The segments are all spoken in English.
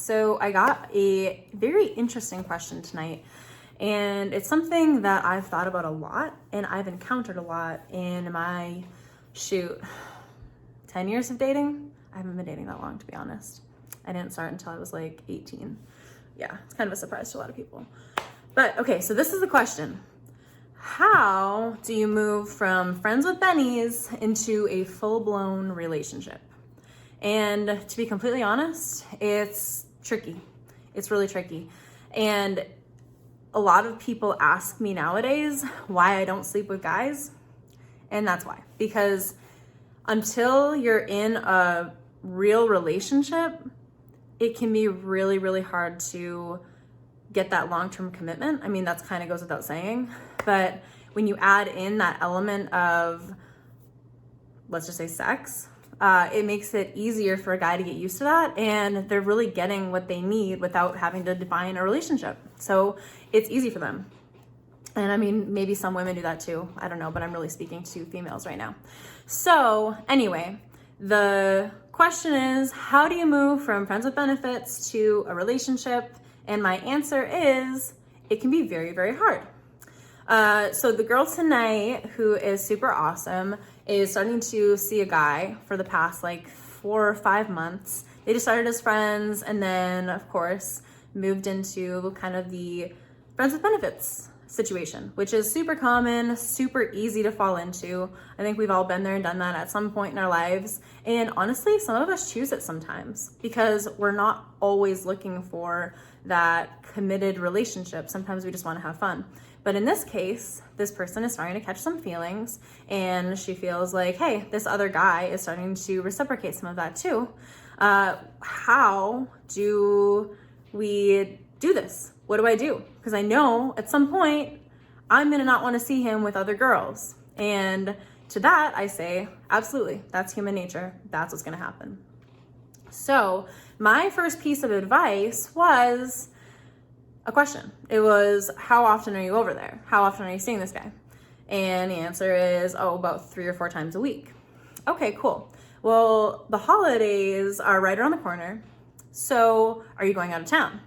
So I got a very interesting question tonight, and it's something that I've thought about a lot and I've encountered a lot in my 10 years of dating. I haven't been dating that long, to be honest. I didn't start until I was like 18. Yeah, it's kind of a surprise to a lot of people. But okay, so this is the question. How do you move from friends with bennies into a full-blown relationship? And to be completely honest, it's tricky. It's really tricky. And a lot of people ask me nowadays why I don't sleep with guys. And that's why. Because until you're in a real relationship, it can be really, really hard to get that long-term commitment. I mean, that kind of goes without saying. But when you add in that element of, let's just say, sex, it makes it easier for a guy to get used to that, and they're really getting what they need without having to define a relationship. So it's easy for them. And I mean, maybe some women do that too. I don't know, but I'm really speaking to females right now. So anyway, the question is, how do you move from friends with benefits to a relationship? And my answer is, it can be very, very hard. So the girl tonight, who is super awesome, is starting to see a guy for the past like 4 or 5 months. They just started as friends and then, of course, moved into kind of the friends with benefits situation, which is super common, super easy to fall into. I think we've all been there and done that at some point in our lives. And honestly, some of us choose it sometimes because we're not always looking for that committed relationship. Sometimes we just want to have fun. But in this case, this person is starting to catch some feelings and she feels like, hey, this other guy is starting to reciprocate some of that too. How do we do this? What do I do? Because I know at some point I'm going to not want to see him with other girls. And to that, I say, absolutely, that's human nature. That's what's going to happen. So my first piece of advice was a question. It was, how often are you over there? How often are you seeing this guy? And the answer is, about 3 or 4 times a week. Okay, cool. Well, the holidays are right around the corner. So are you going out of town?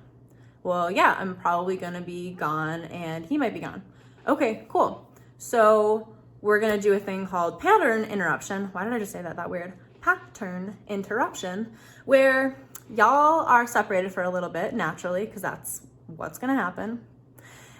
Well, yeah, I'm probably going to be gone and he might be gone. Okay, cool. So we're going to do a thing called pattern interruption. Why did I just say that weird? Pattern interruption, where y'all are separated for a little bit naturally, because that's what's going to happen.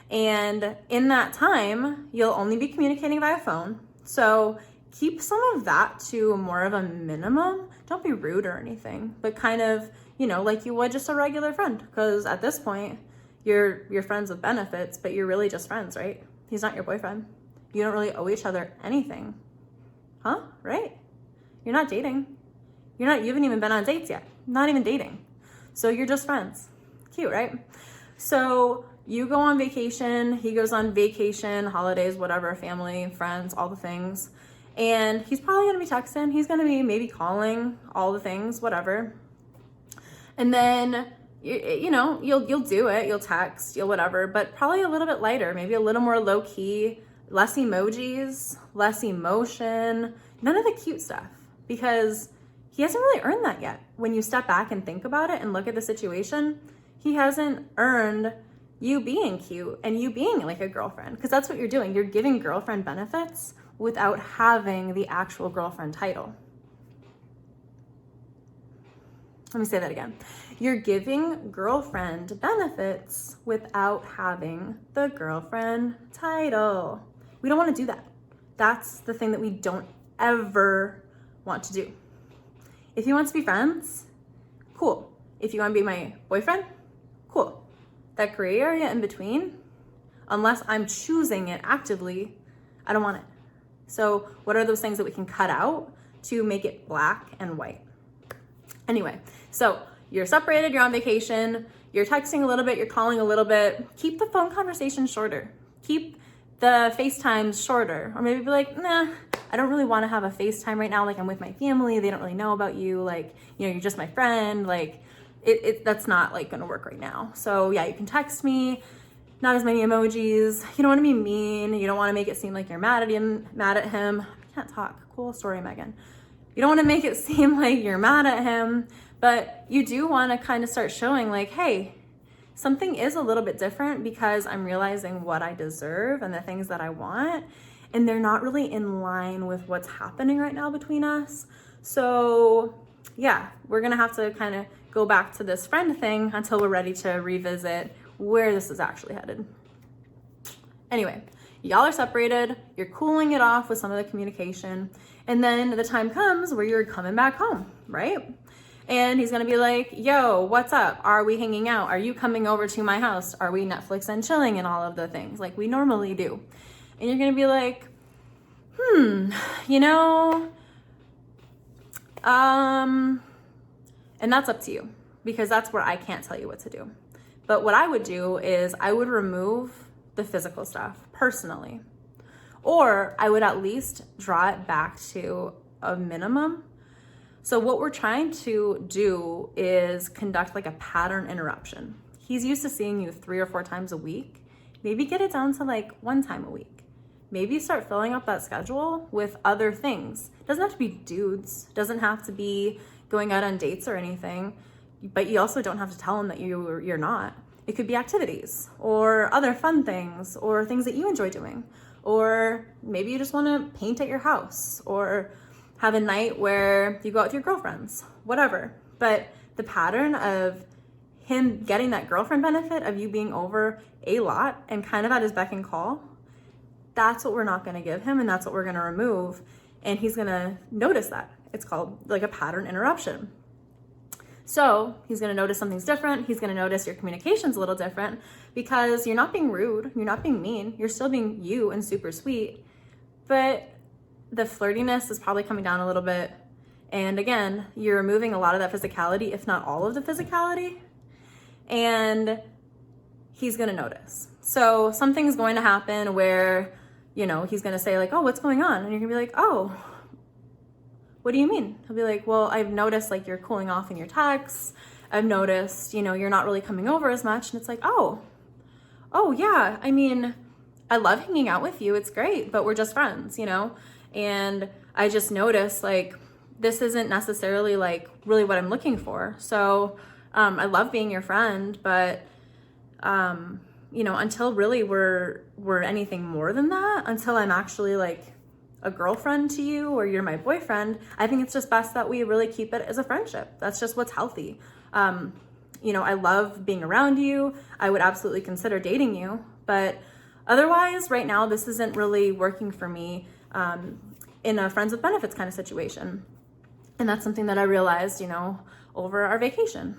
And in that time, you'll only be communicating via phone. So keep some of that to more of a minimum. Don't be rude or anything, but kind of, like you would just a regular friend. Because at this point, you're friends with benefits, but you're really just friends, right? He's not your boyfriend. You don't really owe each other anything. Huh? Right? You're not dating. You haven't even been on dates yet. Not even dating. So you're just friends. Cute, right? So you go on vacation, he goes on vacation, holidays, whatever, family, friends, all the things. And he's probably going to be texting. He's going to be maybe calling, all the things, whatever. And then, you'll do it. You'll text, you'll whatever, but probably a little bit lighter, maybe a little more low key, less emojis, less emotion, none of the cute stuff, because he hasn't really earned that yet. When you step back and think about it and look at the situation, he hasn't earned you being cute and you being like a girlfriend, because that's what you're doing. You're giving girlfriend benefits without having the actual girlfriend title. Let me say that again. You're giving girlfriend benefits without having the girlfriend title. We don't want to do that. That's the thing that we don't ever want to do. If he wants to be friends, cool. If you want to be my boyfriend, cool. That gray area in between, unless I'm choosing it actively, I don't want it. So what are those things that we can cut out to make it black and white? Anyway, so you're separated, you're on vacation, you're texting a little bit, you're calling a little bit. Keep the phone conversation shorter. Keep the FaceTimes shorter. Or maybe be like, nah, I don't really want to have a FaceTime right now. Like, I'm with my family. They don't really know about you. Like, you're just my friend. Like, that's not like going to work right now. So yeah, you can text me, not as many emojis. You don't want to be mean. You don't want to make it seem like you're mad at him. I can't talk. Cool story, Megan. You don't want to make it seem like you're mad at him, But you do want to kind of start showing like, hey, something is a little bit different because I'm realizing what I deserve and the things that I want, and they're not really in line with what's happening right now between us. So yeah, we're gonna have to kind of go back to this friend thing until we're ready to revisit where this is actually headed. Anyway, y'all are separated, you're cooling it off with some of the communication, and then the time comes where you're coming back home, right? And he's gonna be like, yo, what's up? Are we hanging out? Are you coming over to my house? Are we Netflix and chilling and all of the things like we normally do? And you're gonna be like, you know, and that's up to you, because that's where I can't tell you what to do. But what I would do is I would remove the physical stuff personally, or I would at least draw it back to a minimum. So what we're trying to do is conduct like a pattern interruption. He's used to seeing you 3 or 4 times a week. Maybe get it down to like 1 time a week. Maybe start filling up that schedule with other things. It doesn't have to be dudes. It doesn't have to be going out on dates or anything. But you also don't have to tell him that you're not. It could be activities or other fun things or things that you enjoy doing. Or maybe you just want to paint at your house or have a night where you go out with your girlfriends, whatever. But the pattern of him getting that girlfriend benefit of you being over a lot and kind of at his beck and call, that's what we're not going to give him, and that's what we're going to remove. And he's going to notice that. It's called like a pattern interruption. So he's going to notice something's different. He's going to notice your communication's a little different because you're not being rude. You're not being mean. You're still being you and super sweet. But the flirtiness is probably coming down a little bit. And again, you're removing a lot of that physicality, if not all of the physicality. And he's going to notice. So something's going to happen where, you know, he's going to say like, oh, what's going on? And you're going to be like, oh, what do you mean? He'll be like, well, I've noticed like you're cooling off in your texts. I've noticed, you know, you're not really coming over as much. And it's like, oh yeah. I mean, I love hanging out with you. It's great, but we're just friends, you know? And I just noticed like, this isn't necessarily like really what I'm looking for. So, I love being your friend, but, you know, until really we're anything more than that, until I'm actually like a girlfriend to you or you're my boyfriend, I think it's just best that we really keep it as a friendship. That's just what's healthy. You know, I love being around you. I would absolutely consider dating you, but otherwise right now, this isn't really working for me, in a friends with benefits kind of situation. And that's something that I realized, you know, over our vacation.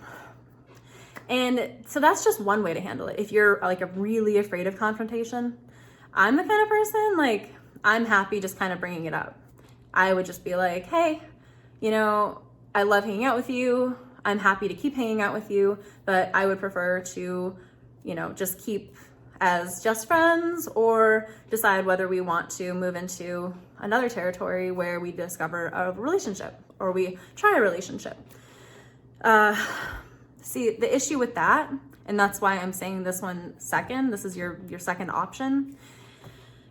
And so that's just one way to handle it. If you're like really afraid of confrontation, I'm the kind of person, like, I'm happy just kind of bringing it up. I would just be like, hey, you know, I love hanging out with you. I'm happy to keep hanging out with you, but I would prefer to, you know, just keep as just friends or decide whether we want to move into another territory where we discover a relationship or we try a relationship. See, the issue with that, and that's why I'm saying this one second, this is your second option,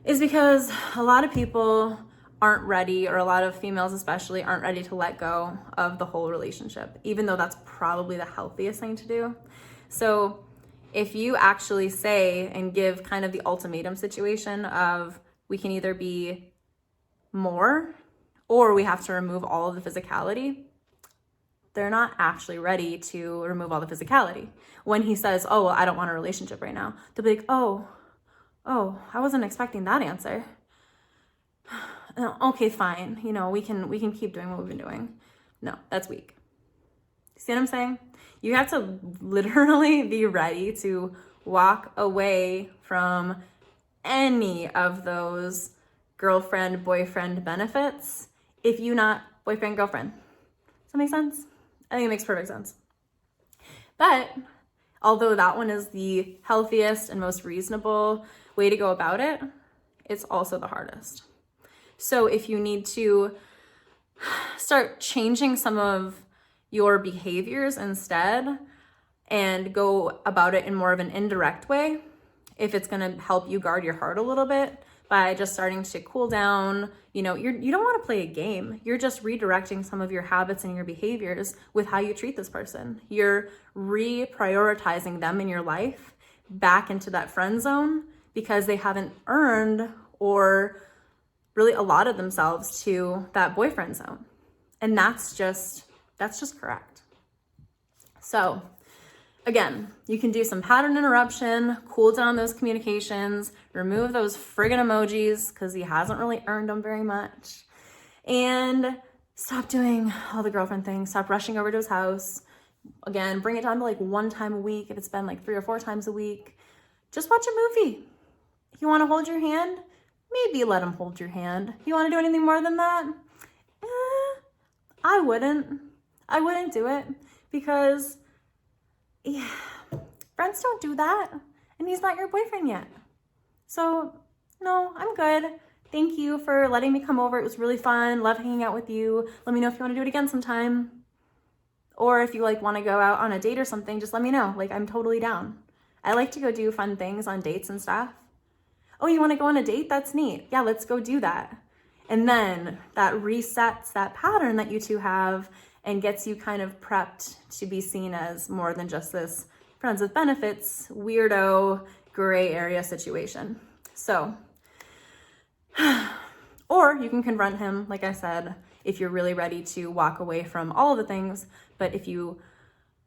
is because a lot of people aren't ready, or a lot of females especially aren't ready to let go of the whole relationship, even though that's probably the healthiest thing to do. So if you actually say and give kind of the ultimatum situation of we can either be more or we have to remove all of the physicality, they're not actually ready to remove all the physicality. When he says, oh, well, I don't want a relationship right now, they'll be like, oh, I wasn't expecting that answer. Okay, fine. You know, we can keep doing what we've been doing. No, that's weak. See what I'm saying? You have to literally be ready to walk away from any of those girlfriend, boyfriend benefits if you're not boyfriend, girlfriend. Does that make sense? I think it makes perfect sense. But although that one is the healthiest and most reasonable way to go about it, it's also the hardest. So if you need to start changing some of your behaviors instead and go about it in more of an indirect way, if it's going to help you guard your heart a little bit, by just starting to cool down. You know, you don't want to play a game. You're just redirecting some of your habits and your behaviors with how you treat this person. You're reprioritizing them in your life back into that friend zone because they haven't earned or really allotted themselves to that boyfriend zone. And that's just correct. So again, you can do some pattern interruption, cool down those communications, remove those friggin' emojis because he hasn't really earned them very much, and stop doing all the girlfriend things. Stop rushing over to his house. Again, bring it down to like 1 time a week. If it's been like 3 or 4 times a week, just watch a movie. You want to hold your hand? Maybe let him hold your hand. You want to do anything more than that? I wouldn't do it because yeah, friends don't do that, and he's not your boyfriend yet. So no, I'm good. Thank you for letting me come over. It was really fun. Love hanging out with you. Let me know if you want to do it again sometime. Or if you like want to go out on a date or something, just let me know. Like, I'm totally down. I like to go do fun things on dates and stuff. Oh, you want to go on a date? That's neat. Yeah, let's go do that. And then that resets that pattern that you two have and gets you kind of prepped to be seen as more than just this friends with benefits, weirdo, gray area situation. So, or you can confront him, like I said, if you're really ready to walk away from all of the things. But if you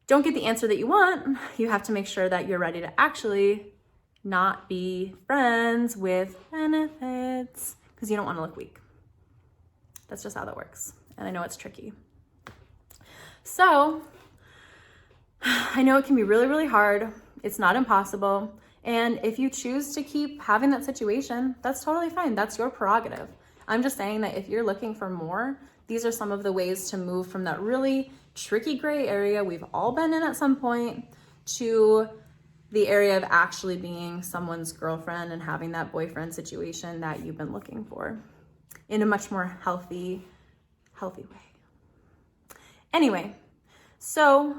don't get the answer that you want, you have to make sure that you're ready to actually not be friends with benefits because you don't want to look weak. That's just how that works. And I know it's tricky. So I know it can be really, really hard. It's not impossible. And if you choose to keep having that situation, that's totally fine. That's your prerogative. I'm just saying that if you're looking for more, these are some of the ways to move from that really tricky gray area we've all been in at some point to the area of actually being someone's girlfriend and having that boyfriend situation that you've been looking for in a much more healthy way. Anyway, so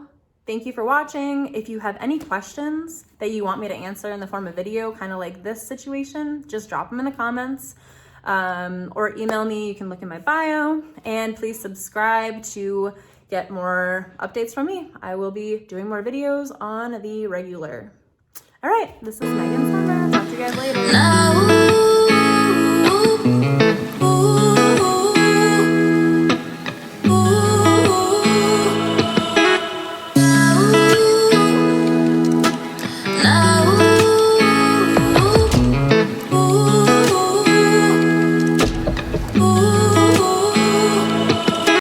thank you for watching. If you have any questions that you want me to answer in the form of video, kind of like this situation, just drop them in the comments or email me. You can look in my bio, and please subscribe to get more updates from me. I will be doing more videos on the regular. All right, this is Megan Summer. Talk to you guys later.